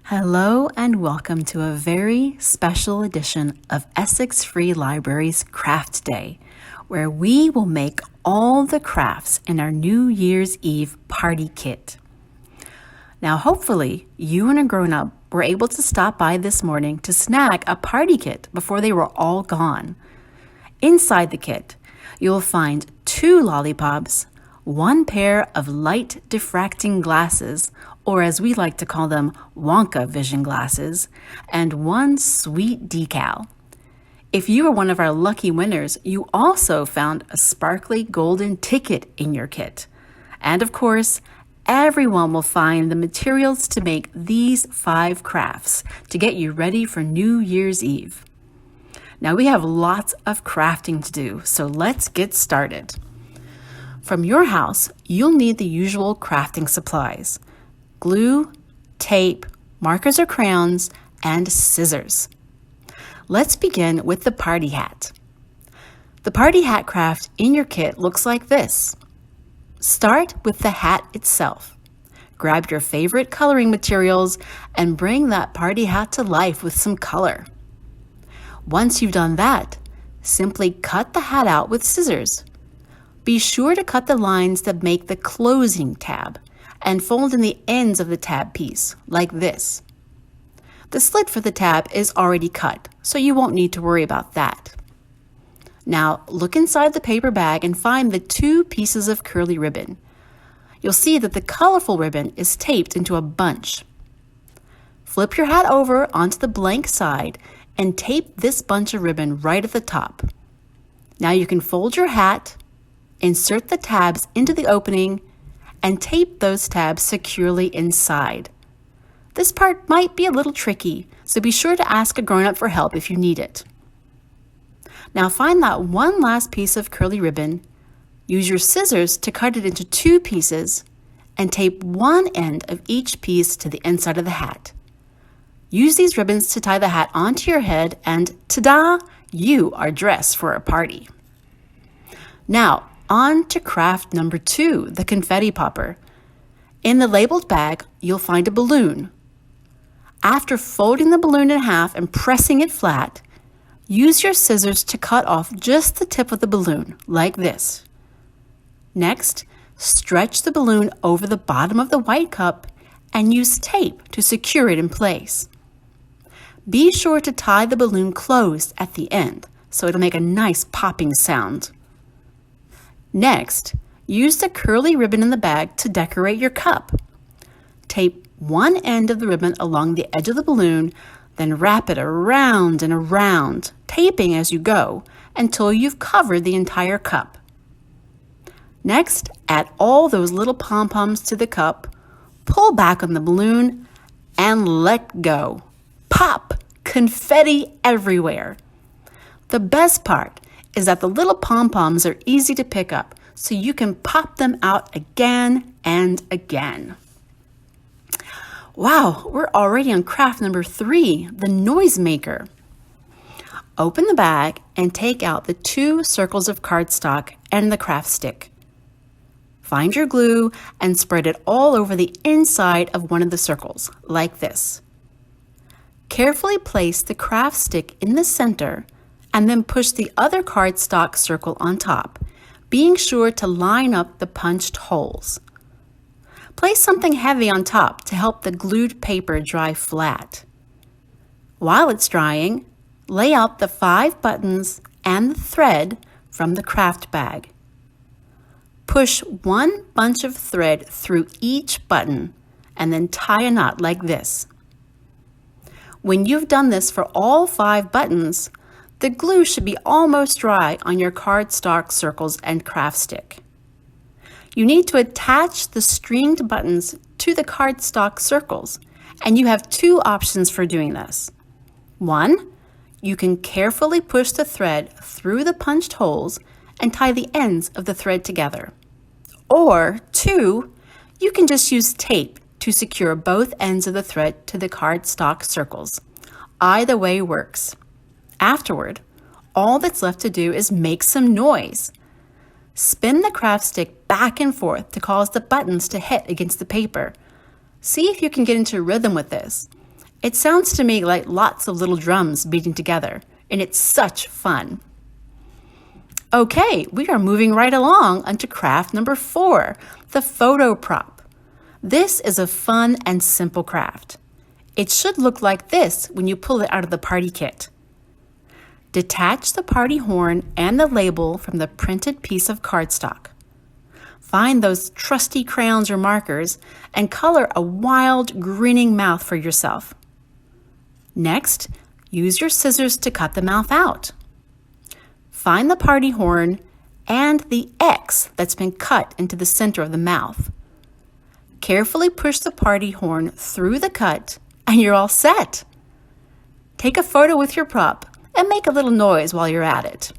Hello and welcome to a very special edition of Essex Free Library's Craft Day, where we will make all the crafts in our New Year's Eve party kit. Now, hopefully, you and a grown-up were able to stop by this morning to snag a party kit before they were all gone. Inside the kit, you'll find 2 lollipops, 1 pair of light diffracting glasses, or as we like to call them, Wonka Vision glasses, and 1 sweet decal. If you were one of our lucky winners, you also found a sparkly golden ticket in your kit. And of course, everyone will find the materials to make these 5 crafts to get you ready for New Year's Eve. Now we have lots of crafting to do, so let's get started. From your house, you'll need the usual crafting supplies: glue, tape, markers or crayons, and scissors. Let's begin with the party hat. The party hat craft in your kit looks like this. Start with the hat itself. Grab your favorite coloring materials and bring that party hat to life with some color. Once you've done that, simply cut the hat out with scissors. Be sure to cut the lines that make the closing tab and fold in the ends of the tab piece, like this. The slit for the tab is already cut, so you won't need to worry about that. Now, look inside the paper bag and find the 2 pieces of curly ribbon. You'll see that the colorful ribbon is taped into a bunch. Flip your hat over onto the blank side and tape this bunch of ribbon right at the top. Now you can fold your hat, insert the tabs into the opening, and tape those tabs securely inside. This part might be a little tricky, so be sure to ask a grown-up for help if you need it. Now find that 1 last piece of curly ribbon, use your scissors to cut it into 2 pieces, and tape 1 end of each piece to the inside of the hat. Use these ribbons to tie the hat onto your head and ta-da! You are dressed for a party. Now, on to craft number 2, the confetti popper. In the labeled bag, you'll find a balloon. After folding the balloon in half and pressing it flat, use your scissors to cut off just the tip of the balloon, like this. Next, stretch the balloon over the bottom of the white cup and use tape to secure it in place. Be sure to tie the balloon closed at the end, so it'll make a nice popping sound. Next, use the curly ribbon in the bag to decorate your cup. Tape 1 end of the ribbon along the edge of the balloon, then wrap it around and around, taping as you go until you've covered the entire cup. Next, add all those little pom-poms to the cup, pull back on the balloon, and let go. Pop! Confetti everywhere. The best part is that the little pom-poms are easy to pick up, so you can pop them out again and again. Wow, we're already on craft number 3, the noisemaker. Open the bag and take out the 2 circles of cardstock and the craft stick. Find your glue and spread it all over the inside of one of the circles, like this. Carefully place the craft stick in the center and then push the other cardstock circle on top, being sure to line up the punched holes. Place something heavy on top to help the glued paper dry flat. While it's drying, lay out the 5 buttons and the thread from the craft bag. Push 1 bunch of thread through each button and then tie a knot like this. When you've done this for all 5 buttons, the glue should be almost dry on your cardstock circles and craft stick. You need to attach the stringed buttons to the cardstock circles, and you have 2 options for doing this. 1, you can carefully push the thread through the punched holes and tie the ends of the thread together. Or 2, you can just use tape to secure both ends of the thread to the cardstock circles. Either way works. Afterward, all that's left to do is make some noise. Spin the craft stick back and forth to cause the buttons to hit against the paper. See if you can get into rhythm with this. It sounds to me like lots of little drums beating together, and it's such fun. Okay, we are moving right along onto craft number 4, the photo prop. This is a fun and simple craft. It should look like this when you pull it out of the party kit. Detach the party horn and the label from the printed piece of cardstock. Find those trusty crayons or markers and color a wild, grinning mouth for yourself. Next, use your scissors to cut the mouth out. Find the party horn and the X that's been cut into the center of the mouth. Carefully push the party horn through the cut and you're all set. Take a photo with your prop and make a little noise while you're at it.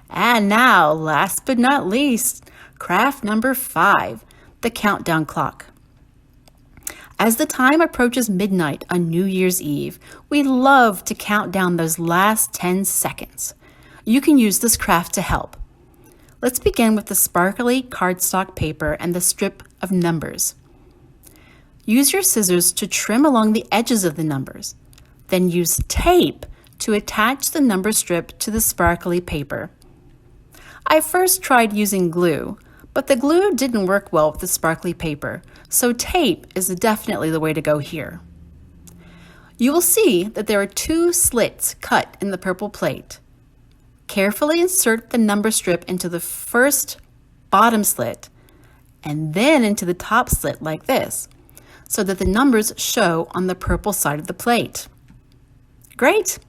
And now, last but not least, craft number 5, the countdown clock. As the time approaches midnight on New Year's Eve, we love to count down those last 10 seconds. You can use this craft to help. Let's begin with the sparkly cardstock paper and the strip of numbers. Use your scissors to trim along the edges of the numbers. Then use tape to attach the number strip to the sparkly paper. I first tried using glue, but the glue didn't work well with the sparkly paper, so tape is definitely the way to go here. You will see that there are 2 slits cut in the purple plate. Carefully insert the number strip into the first bottom slit and then into the top slit like this, so that the numbers show on the purple side of the plate. Great!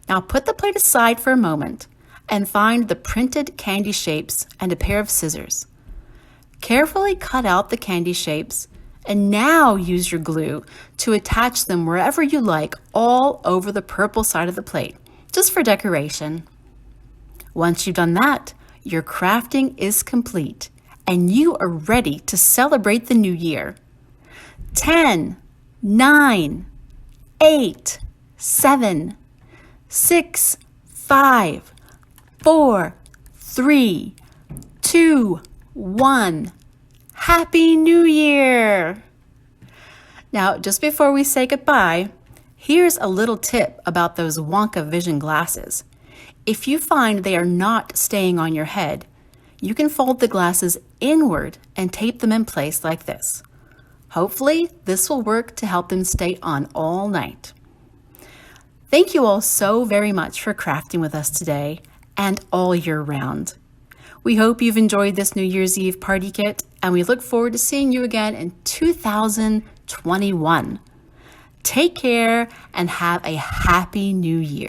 Now put the plate aside for a moment and find the printed candy shapes and a pair of scissors. Carefully cut out the candy shapes and now use your glue to attach them wherever you like all over the purple side of the plate, just for decoration. Once you've done that, your crafting is complete and you are ready to celebrate the new year. 10, 9, 8, 7, 6, 5, 4, 3, 2, 1. Happy New Year! Now, just before we say goodbye, here's a little tip about those Wonka Vision glasses. If you find they are not staying on your head, you can fold the glasses inward and tape them in place like this. Hopefully, this will work to help them stay on all night. Thank you all so very much for crafting with us today and all year round. We hope you've enjoyed this New Year's Eve party kit, and we look forward to seeing you again in 2021. Take care and have a happy new year.